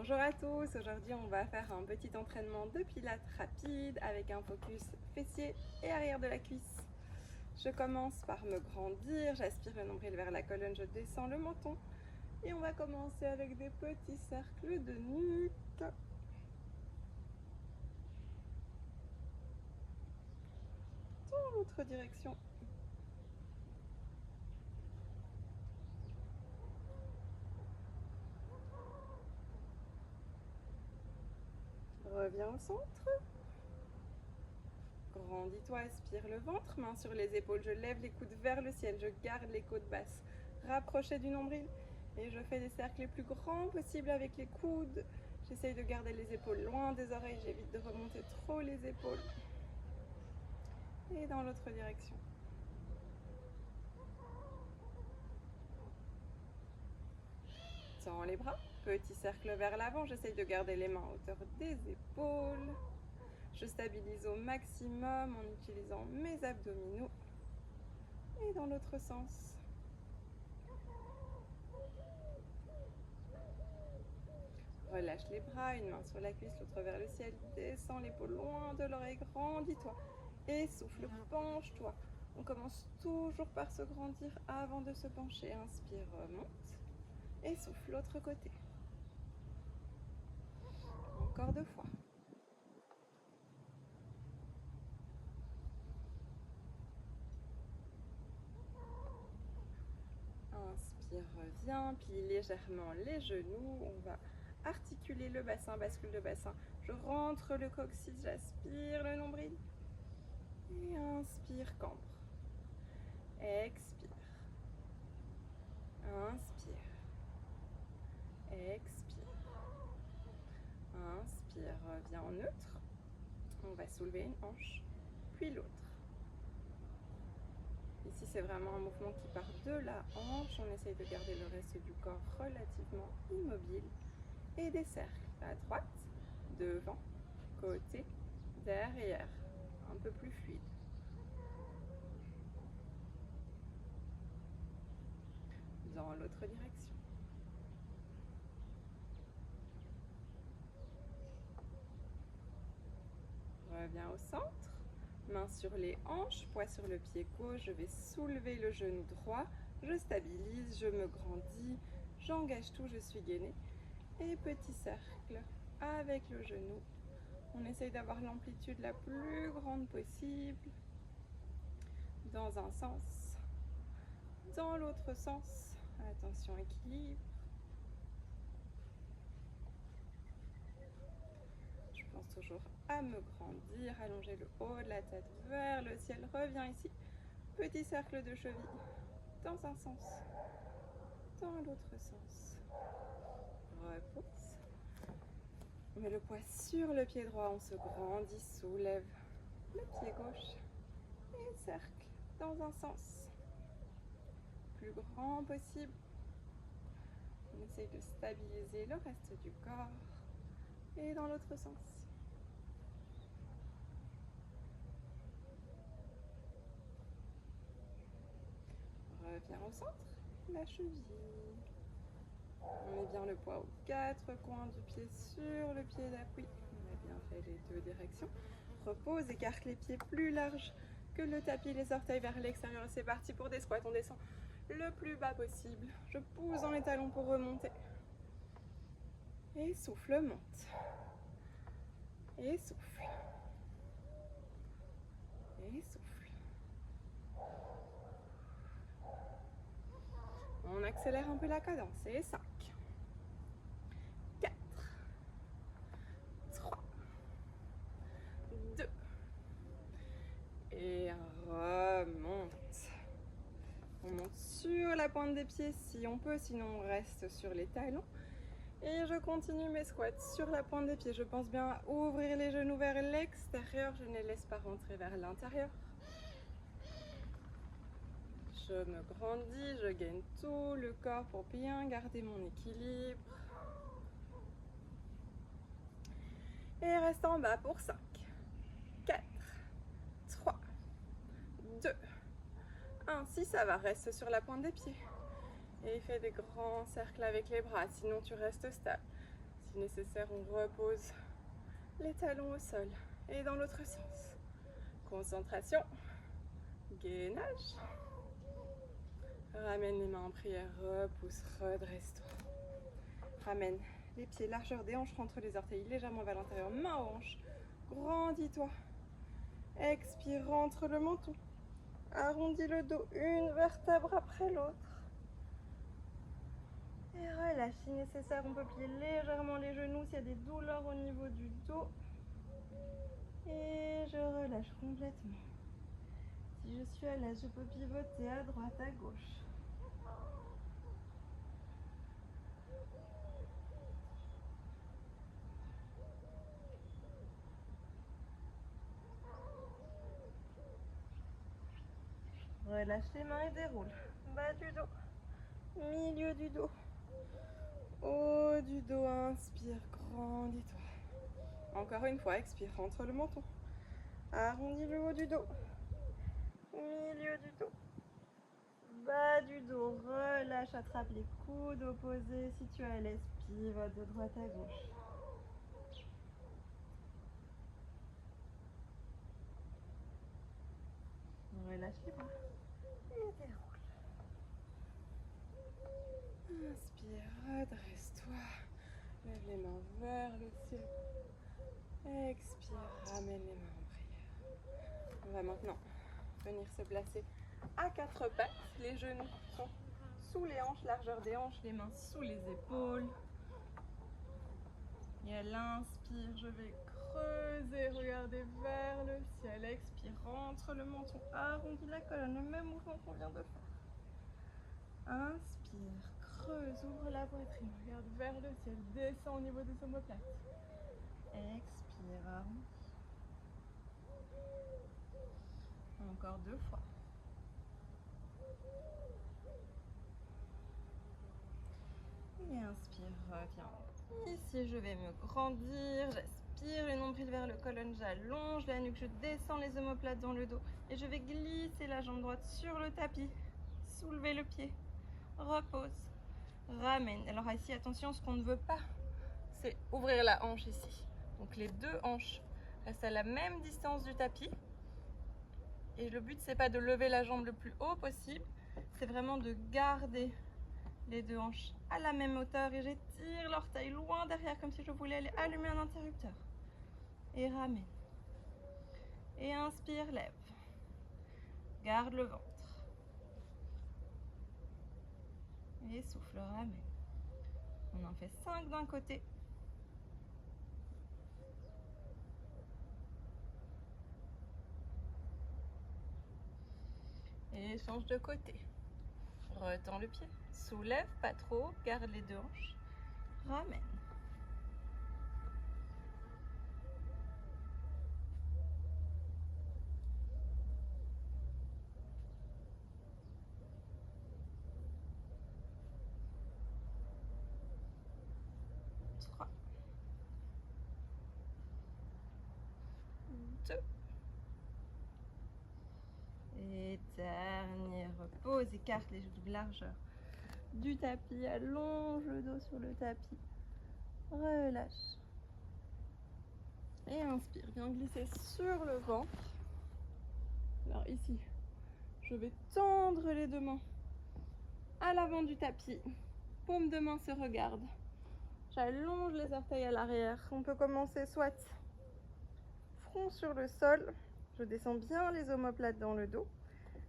Bonjour à tous, aujourd'hui on va faire un petit entraînement de pilates rapide avec un focus fessier et arrière de la cuisse. Je commence par me grandir, j'aspire le nombril vers la colonne, je descends le menton et on va commencer avec des petits cercles de nuque. Dans l'autre direction. Reviens au centre. Grandis-toi, aspire le ventre, main sur les épaules, je lève les coudes vers le ciel, je garde les côtes basses, rapprochées du nombril. Et je fais des cercles les plus grands possibles avec les coudes. J'essaye de garder les épaules loin des oreilles, j'évite de remonter trop les épaules. Et dans l'autre direction. Tends les bras, petit cercle vers l'avant, j'essaye de garder les mains à hauteur des épaules. Je stabilise au maximum en utilisant mes abdominaux. Et dans l'autre sens. Relâche les bras, une main sur la cuisse, l'autre vers le ciel. Descends l'épaule loin de l'oreille, grandis-toi. Et souffle, penche-toi. On commence toujours par se grandir avant de se pencher. Inspire, monte. Et souffle l'autre côté. Encore 2 fois. Inspire, reviens, plie légèrement les genoux. On va articuler le bassin, bascule le bassin. Je rentre le coccyx, j'aspire le nombril. Et inspire, cambre. Expire. Inspire. Expire. Inspire, reviens en neutre. On va soulever une hanche, puis l'autre. Ici, c'est vraiment un mouvement qui part de la hanche. On essaye de garder le reste du corps relativement immobile. Et des cercles à droite, devant, côté, derrière. Un peu plus fluide. Dans l'autre direction. Reviens au centre. Main sur les hanches, poids sur le pied gauche. Je vais soulever le genou droit. Je stabilise, je me grandis. J'engage tout, je suis gainée. Et petit cercle avec le genou. On essaye d'avoir l'amplitude la plus grande possible. Dans un sens. Dans l'autre sens. Attention, équilibre. Je pense toujours à me grandir, allonger le haut de la tête vers le ciel. Reviens ici. Petit cercle de cheville. Dans un sens. Dans l'autre sens. Repousse. On met le poids sur le pied droit. On se grandit, soulève le pied gauche. Et cercle dans un sens. Plus grand possible. On essaye de stabiliser le reste du corps. Et dans l'autre sens. Reviens au centre, la cheville. On met bien le poids aux 4 coins du pied sur le pied d'appui. On a bien fait les 2 directions. Repose, écarte les pieds plus larges que le tapis, les orteils vers l'extérieur. C'est parti pour des squats. On descend le plus bas possible. Je pousse dans les talons pour remonter. Et souffle, monte. Et souffle. Et souffle. On accélère un peu la cadence. Et 5, 4, 3, 2. Et remonte. On monte sur la pointe des pieds si on peut, sinon on reste sur les talons. Et je continue mes squats sur la pointe des pieds. Je pense bien à ouvrir les genoux vers l'extérieur. Je ne les laisse pas rentrer vers l'intérieur. Je me grandis, je gagne tout le corps pour bien garder mon équilibre. Et reste en bas pour 5, 4, 3, 2, 1. Si ça va, reste sur la pointe des pieds. Et fais des grands cercles avec les bras, sinon tu restes stable. Si nécessaire, on repose les talons au sol et dans l'autre sens. Concentration, gainage. Ramène les mains en prière, repousse, redresse-toi. Ramène les pieds, largeur des hanches, rentre les orteils légèrement vers l'intérieur, main aux hanches. Grandis-toi. Expire, rentre le menton. Arrondis le dos, une vertèbre après l'autre. Et relâche, si nécessaire, on peut plier légèrement les genoux s'il y a des douleurs au niveau du dos. Et je relâche complètement. Si je suis à l'aise, je peux pivoter à droite, à gauche. Relâche les mains et déroule. Bas du dos, milieu du dos, haut du dos. Inspire, grandis-toi. Encore une fois, expire, rentre le menton. Arrondis le haut du dos, milieu du dos, bas du dos. Relâche, attrape les coudes opposés. Si tu es à l'aise, pivote de droite à gauche. Relâche les bras et déroule. Inspire, redresse-toi. Lève les mains vers le ciel. Expire, ramène les mains en prière. On va maintenant venir se placer à quatre pattes. Les genoux sont sous les hanches, largeur des hanches, les mains sous les épaules. Et à l'inspire, je vais creuser, regarder vers le ciel. Expire, rentre le menton, arrondis la colonne, le même mouvement qu'on vient de faire. Inspire, creuse, ouvre la poitrine, regarde vers le ciel, descend au niveau des omoplates. Expire, arrondis. Encore deux fois. Et inspire, reviens. Ici, je vais me grandir, j'aspire le nombril vers le colonne, j'allonge la nuque, je descends les omoplates dans le dos et je vais glisser la jambe droite sur le tapis, soulever le pied, repose, ramène. Alors ici, attention, ce qu'on ne veut pas, c'est ouvrir la hanche ici. Donc les deux hanches restent à la même distance du tapis. Et le but, c'est pas de lever la jambe le plus haut possible, c'est vraiment de garder les deux hanches à la même hauteur et j'étire l'orteil loin derrière comme si je voulais aller allumer un interrupteur. Et ramène. Et inspire, lève. Garde le ventre. Et souffle, ramène. On en fait 5 d'un côté. Et change de côté. Retends le pied. Soulève pas trop. Garde les deux hanches. Ramène. Trois. Deux. Et dernier repose. Écarte les genoux de largeur du tapis. Allonge le dos sur le tapis. Relâche. Et inspire. Viens glisser sur le ventre. Alors ici, je vais tendre les deux mains à l'avant du tapis. Paume de main se regarde. J'allonge les orteils à l'arrière. On peut commencer soit front sur le sol. Je descends bien les omoplates dans le dos.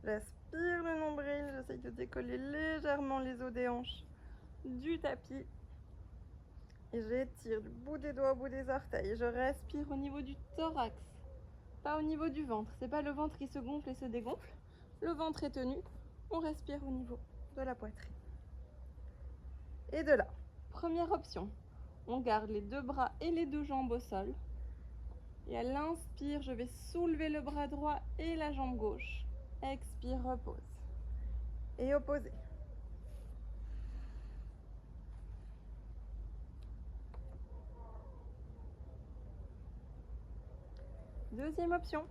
J'aspire le nombril. J'essaye de décoller légèrement les os des hanches du tapis. Et j'étire du bout des doigts au bout des orteils. Je respire au niveau du thorax, pas au niveau du ventre. C'est pas le ventre qui se gonfle et se dégonfle. Le ventre est tenu. On respire au niveau de la poitrine. Et de là, première option, on garde les deux bras et les deux jambes au sol. Et à l'inspire, je vais soulever le bras droit et la jambe gauche. Expire, repose. Et opposé. Deuxième option,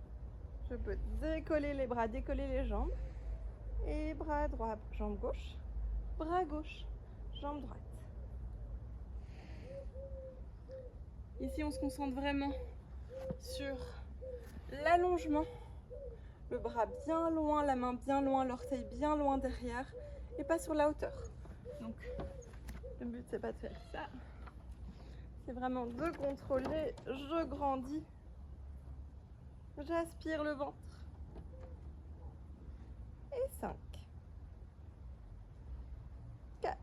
je peux décoller les bras, décoller les jambes. Et bras droit, jambe gauche, bras gauche, jambe droite. Ici, on se concentre vraiment sur l'allongement. Le bras bien loin, la main bien loin, l'orteil bien loin derrière et pas sur la hauteur. Donc, le but, c'est pas de faire ça. C'est vraiment de contrôler. Je grandis. J'aspire le ventre. Et 5, 4,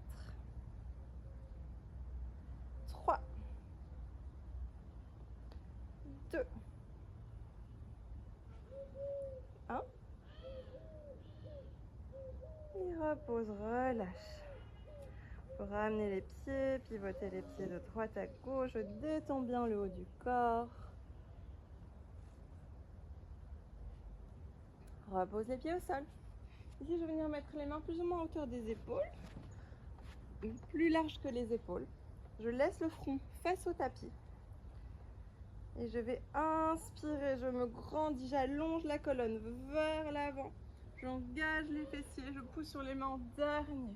3, 2, 1. Et repose, relâche. Faut ramener les pieds, pivoter les pieds de droite à gauche. Je détends bien le haut du corps. Repose les pieds au sol. Ici, je vais venir mettre les mains plus ou moins à hauteur des épaules, plus large que les épaules. Je laisse le front face au tapis. Et je vais inspirer, je me grandis, j'allonge la colonne vers l'avant. J'engage les fessiers, je pousse sur les mains en dernier.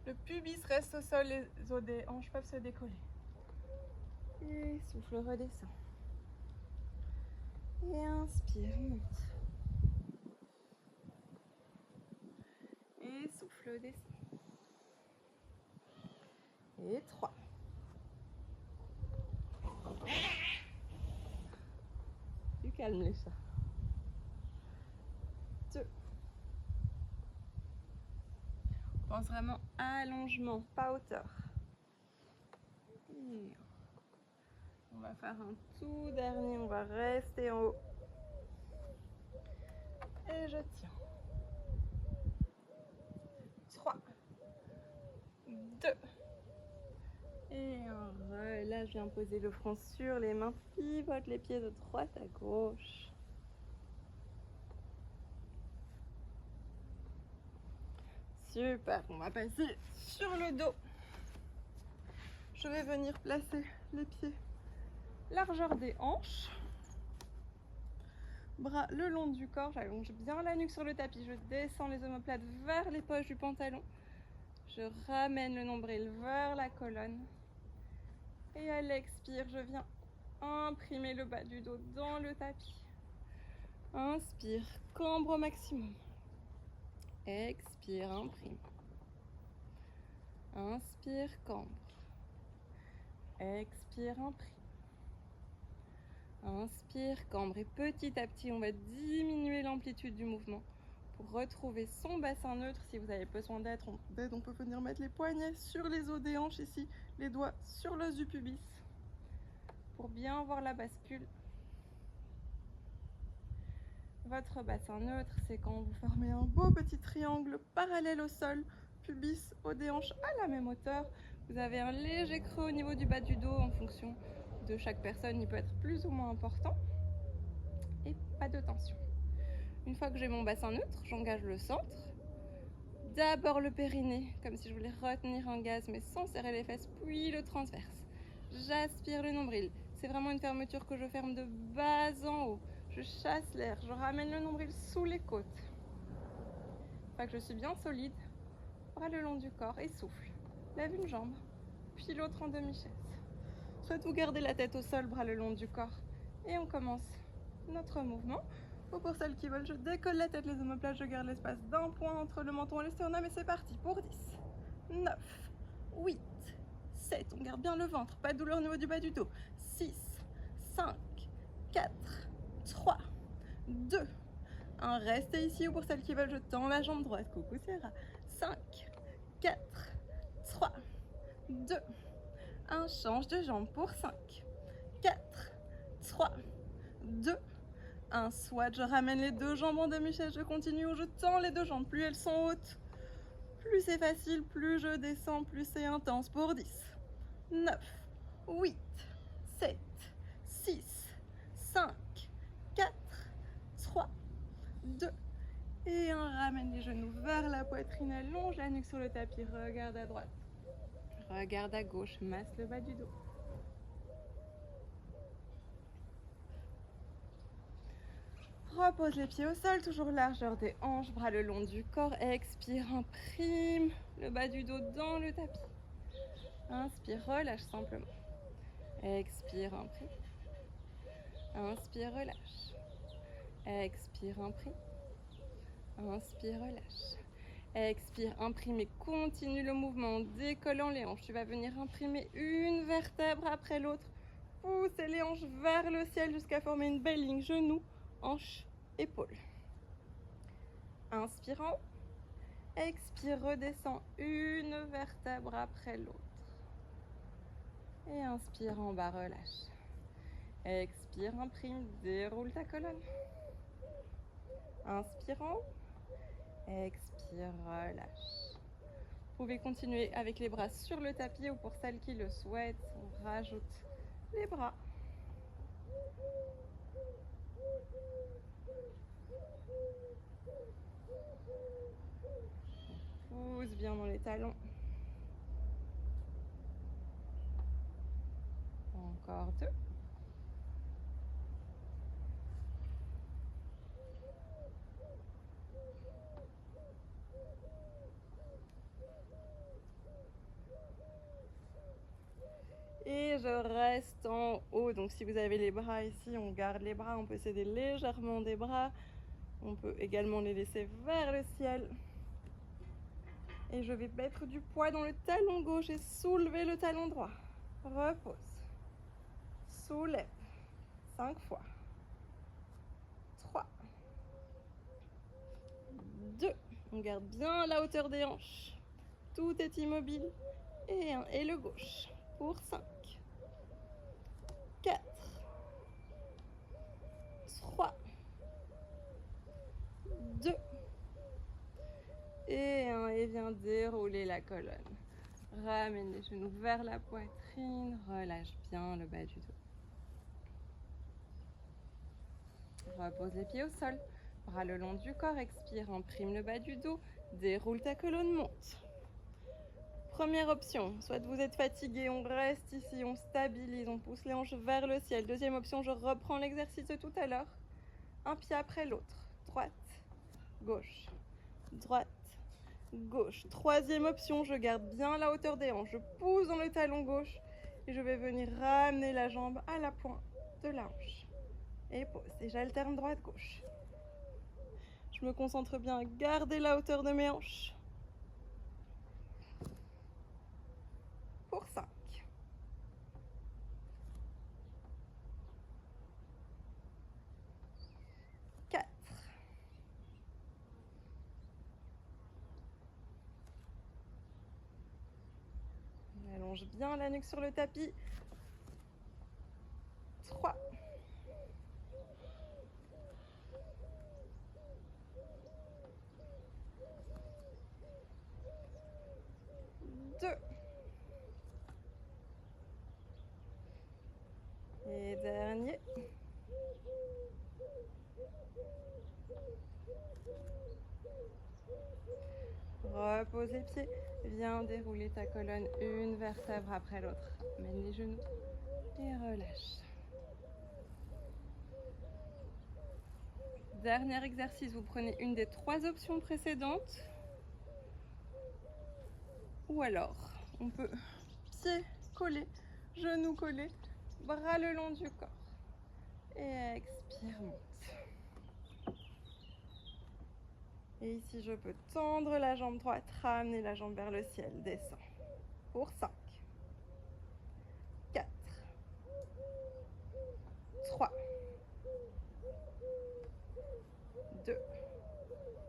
Le pubis reste au sol, les os des hanches peuvent se décoller. Et souffle, redescend. Et inspire, monte. Et souffle, descend. Et 3. Du calme les chats. 2. On pense vraiment à allongement, pas hauteur. Et on va faire un tout dernier, on va rester en haut. Et je tiens. 3, 2. Et on relâche, je viens poser le front sur les mains, pivote les pieds de droite à gauche. Super, on va passer sur le dos. Je vais venir placer les pieds largeur des hanches. Bras le long du corps, j'allonge bien la nuque sur le tapis. Je descends les omoplates vers les poches du pantalon. Je ramène le nombril vers la colonne. Et à l'expire, je viens imprimer le bas du dos dans le tapis. Inspire, cambre au maximum. Expire, imprime. Inspire, cambre. Expire, imprime. Inspire, cambre. Et petit à petit, on va diminuer l'amplitude du mouvement pour retrouver son bassin neutre. Si vous avez besoin d'aide, on peut venir mettre les poignets sur les os des hanches ici, les doigts sur l'os du pubis pour bien voir la bascule. Votre bassin neutre, c'est quand vous formez un beau petit triangle parallèle au sol, pubis, os des hanches à la même hauteur. Vous avez un léger creux au niveau du bas du dos en fonction de chaque personne, il peut être plus ou moins important. Et pas de tension. Une fois que j'ai mon bassin neutre, j'engage le centre. D'abord le périnée, comme si je voulais retenir un gaz, mais sans serrer les fesses, puis le transverse. J'aspire le nombril. C'est vraiment une fermeture que je ferme de bas en haut. Je chasse l'air, je ramène le nombril sous les côtes. Une fois que je suis bien solide, bras le long du corps et souffle. Lève une jambe, puis l'autre en demi-chaise. Soit vous gardez la tête au sol, bras le long du corps. Et on commence notre mouvement. Ou pour celles qui veulent, je décolle la tête, les omoplates, je garde l'espace d'un point entre le menton et le sternum et c'est parti pour 10, 9, 8, 7, on garde bien le ventre, pas de douleur au niveau du bas du dos, 6, 5, 4, 3, 2, 1, restez ici ou pour celles qui veulent, je tends la jambe droite, coucou Sierra, 5, 4, 3, 2, 1, change de jambe pour 5, 4, 3, 2, 1, soit je ramène les deux jambes en demi-chaise, je continue ou je tends les deux jambes. Plus elles sont hautes, plus c'est facile, plus je descends, plus c'est intense. Pour 10, 9, 8, 7, 6, 5, 4, 3, 2, et 1. Ramène les genoux vers la poitrine, allonge la nuque sur le tapis, regarde à droite, regarde à gauche, masse le bas du dos. Repose les pieds au sol, toujours largeur des hanches, bras le long du corps. Expire, imprime le bas du dos dans le tapis. Inspire, relâche simplement. Expire, un pli. Inspire, relâche. Expire, un pli. Inspire, relâche. Expire, imprime et continue le mouvement en décollant les hanches. Tu vas venir imprimer une vertèbre après l'autre. Pousser les hanches vers le ciel jusqu'à former une belle ligne. Genoux, hanches, épaules. Inspire en haut. Expire, redescends une vertèbre après l'autre. Et inspire en bas, relâche. Expire, imprime, déroule ta colonne. Inspire en haut. Expire, relâche. Vous pouvez continuer avec les bras sur le tapis ou pour celles qui le souhaitent, on rajoute les bras. On pousse bien dans les talons. Encore 2. Et je reste en haut. Donc si vous avez les bras ici, on garde les bras. On peut céder légèrement des bras. On peut également les laisser vers le ciel. Et je vais mettre du poids dans le talon gauche et soulever le talon droit. Repose. Soulève. 5 fois. 3. 2. On garde bien la hauteur des hanches. Tout est immobile. Et 1. Et le gauche. Pour 5. 4. 3. 2. Et 1. Et viens dérouler la colonne. Ramène les genoux vers la poitrine. Relâche bien le bas du dos. Repose les pieds au sol. Bras le long du corps. Expire. Imprime le bas du dos. Déroule ta colonne. Monte. Première option, soit vous êtes fatigué, on reste ici, on stabilise, on pousse les hanches vers le ciel. Deuxième option, je reprends l'exercice de tout à l'heure. Un pied après l'autre. Droite, gauche, droite, gauche. Troisième option, je garde bien la hauteur des hanches. Je pousse dans le talon gauche et je vais venir ramener la jambe à la pointe de la hanche. Et pose. Et j'alterne droite-gauche. Je me concentre bien à garder la hauteur de mes hanches. Pour 5. 4. 4. Allonge bien la nuque sur le tapis. 3. 2. Et dernier. Repose les pieds. Viens dérouler ta colonne une vertèbre après l'autre. Mène les genoux et relâche. Dernier exercice, vous prenez une des 3 options précédentes. Ou alors, on peut pieds collés, genoux collés, bras le long du corps. Et expire, monte. Et ici, je peux tendre la jambe droite, ramener la jambe vers le ciel, descend. Pour 5. 4. 3. 2.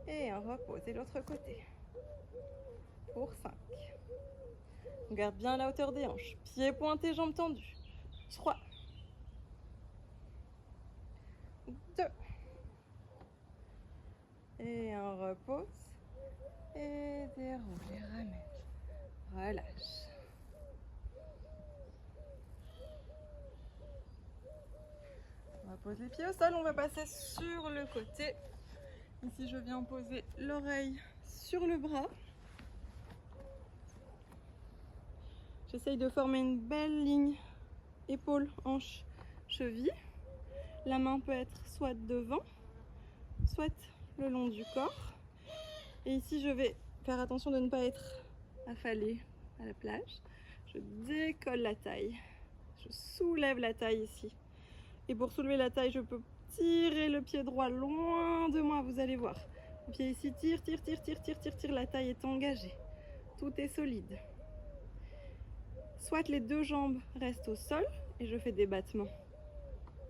Et un repose. Et l'autre côté. Pour 5. On garde bien la hauteur des hanches. Pieds pointés, jambes tendues. 3. 2. Et un repose. Et déroule et ramène. Relâche. On va poser les pieds au sol. On va passer sur le côté. Ici, je viens poser l'oreille sur le bras. J'essaye de former une belle ligne épaule, hanche, cheville. La main peut être soit devant, soit le long du corps. Et ici, je vais faire attention de ne pas être affalée à la plage. Je décolle la taille. Je soulève la taille ici. Et pour soulever la taille, je peux tirer le pied droit loin de moi, vous allez voir. Le pied ici tire, tire, tire, tire, tire, tire, tire, la taille est engagée. Tout est solide. Soit les deux jambes restent au sol et je fais des battements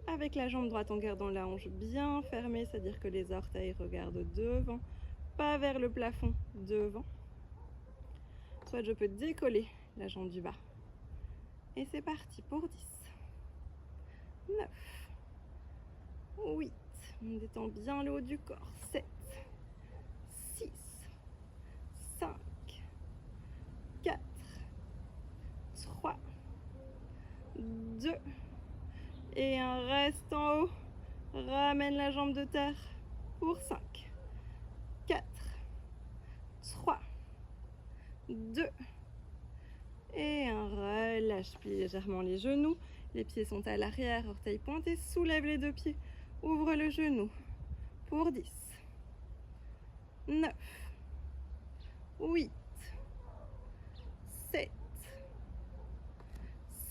avec la jambe droite en gardant la hanche bien fermée, c'est-à-dire que les orteils regardent devant, pas vers le plafond, devant. Soit je peux décoller la jambe du bas. Et c'est parti pour 10, 9, 8, on détend bien le haut du corps, 7, 6, 5, 4, 3, 2, et un reste en haut. Ramène la jambe de terre pour 5, 4, 3, 2, et un relâche. Plie légèrement les genoux. Les pieds sont à l'arrière, orteils pointés. Soulève les deux pieds. Ouvre le genou pour 10, 9, 8, 7,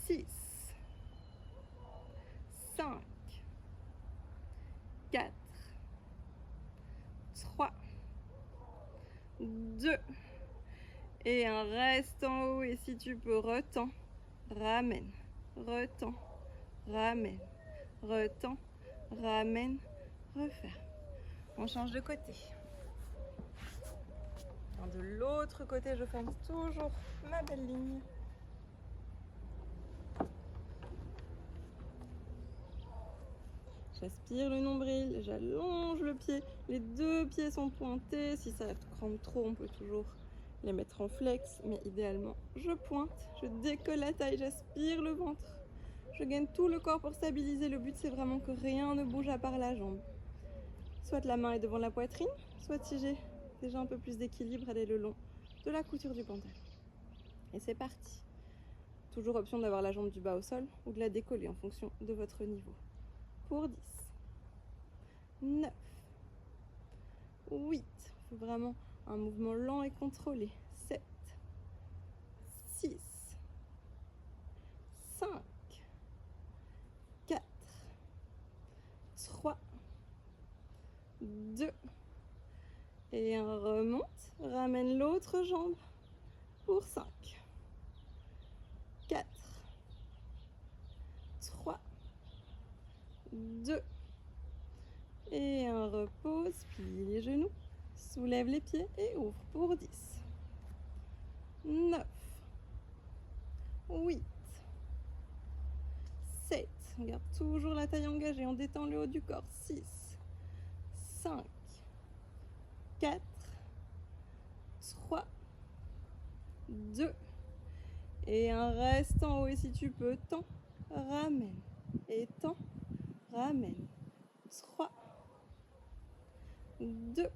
6, 5, 4, 3, 2, et un reste en haut. Et si tu peux, retends, ramène, retends, ramène, retends, ramène, referme. On change de côté. De l'autre côté, je ferme toujours ma belle ligne. J'aspire le nombril, j'allonge le pied. Les deux pieds sont pointés. Si ça crampe trop, on peut toujours les mettre en flex. Mais idéalement, je pointe, je décolle la taille, j'aspire le ventre. Je gaine tout le corps pour stabiliser. Le but, c'est vraiment que rien ne bouge à part la jambe. Soit la main est devant la poitrine, soit si j'ai déjà un peu plus d'équilibre, elle est le long de la couture du pantalon. Et c'est parti. Toujours option d'avoir la jambe du bas au sol ou de la décoller en fonction de votre niveau. Pour 10, 9, 8, il faut vraiment un mouvement lent et contrôlé. 7, 6, 5, 4, 3, 2, et un remonte, ramène l'autre jambe pour 5, 4, 3, 2, et un repose, plie les genoux, soulève les pieds et ouvre pour 10, 9, 8, 7, on garde toujours la taille engagée, on détend le haut du corps, 6, 5, 4, 3, 2, et un reste en haut. Et si tu peux, tends, ramène, et tends, ramène, 3, 2,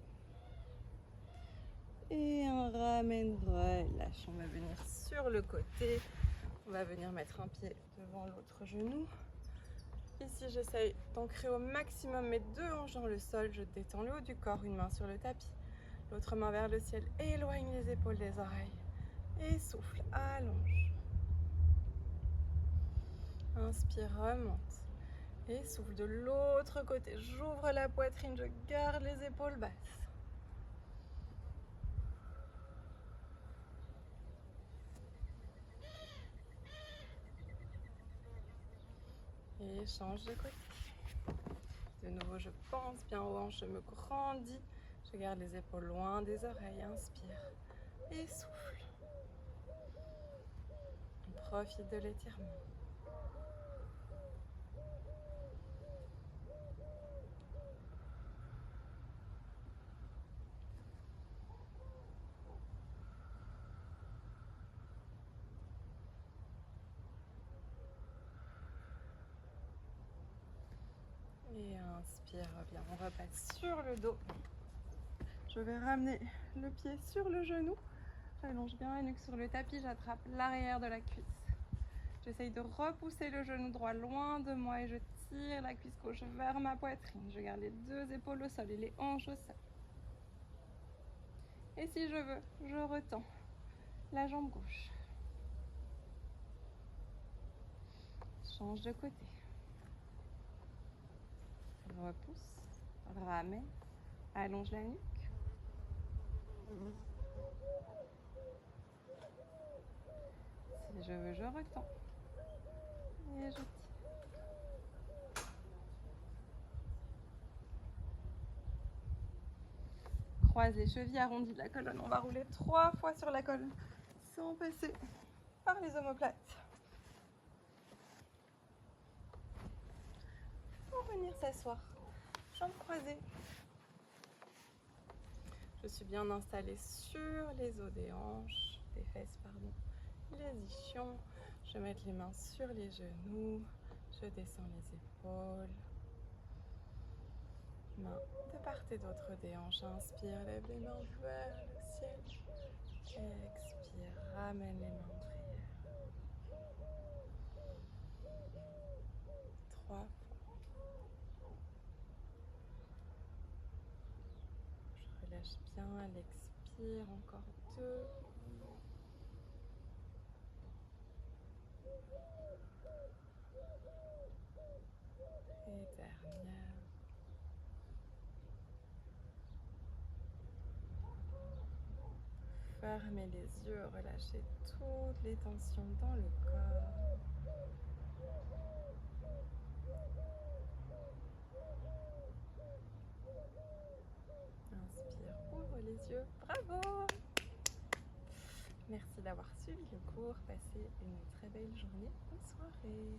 et un ramène, relâche. On va venir sur le côté, on va venir mettre un pied devant l'autre genou. Ici, j'essaye d'ancrer au maximum mes deux hanches dans le sol. Je détends le haut du corps, une main sur le tapis, l'autre main vers le ciel. Éloigne les épaules des oreilles. Et souffle, allonge. Inspire, remonte. Et souffle de l'autre côté. J'ouvre la poitrine, je garde les épaules basses. Et change de côté. De nouveau, je pense bien aux hanches, je me grandis. Je garde les épaules loin des oreilles. Inspire et souffle. On profite de l'étirement. Et inspire bien, on repasse sur le dos. Je vais ramener le pied sur le genou. J'allonge bien la nuque sur le tapis, j'attrape l'arrière de la cuisse. J'essaye de repousser le genou droit loin de moi et je tire la cuisse gauche vers ma poitrine. Je garde les deux épaules au sol et les hanches au sol. Et si je veux, je retends la jambe gauche. Change de côté. Repousse, ramène, allonge la nuque. Si je veux, je retends. Et je tire. Croise les chevilles, arrondis la colonne. On va rouler 3 fois sur la colonne sans passer par les omoplates. Pour venir s'asseoir, jambes croisées. Je suis bien installée sur les os des hanches, des fesses, pardon, les ischions. Je vais mettre les mains sur les genoux, je descends les épaules. Mains de part et d'autre des hanches. Inspire, lève les mains vers le ciel. Expire, ramène les mains en prière. 3 fois. Je relâche bien à l'expire, encore 2. Et dernière. Fermez les yeux, relâchez toutes les tensions dans le corps. Inspire, ouvre les yeux, bravo! Merci d'avoir suivi le cours, passez une très belle journée, bonne soirée.